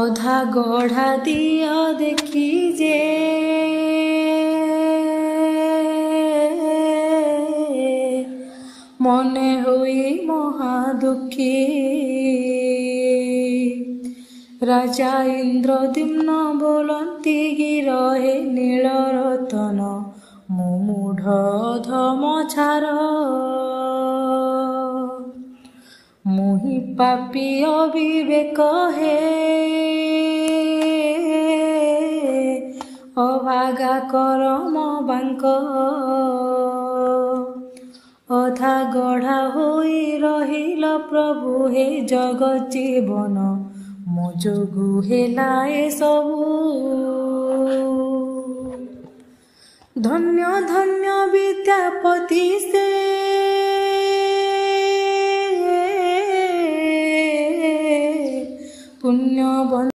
ଅଧା ଗଢ଼ା ଦିଅ ଦେଖି ଯେ ମନେ ହୋଇ ମହା ଦୁଃଖୀ। ରାଜା ଇନ୍ଦ୍ରଦ୍ୟୁମ୍ନ ବୋଲନ୍ତି ରହେ ନୀଳରତନ ମୁଁ ମୂଢ଼ ଅଧମ ଛାର। ମୁହିଁ ପାପୀ ଅବିବେକ ହେ ଅଭାଗା କରମ ବାଙ୍କ। ଅଧା ଗଢ଼ା ହୋଇ ରହିଲ ପ୍ରଭୁ ହେ ଜଗତ ଜୀବନ ମୋ ଯୋଗୁ ହେଲା ଏସବୁ। ଧନ୍ୟ ଧନ୍ୟ ବିଦ୍ୟାପତି ସେ ପୁଣ୍ୟ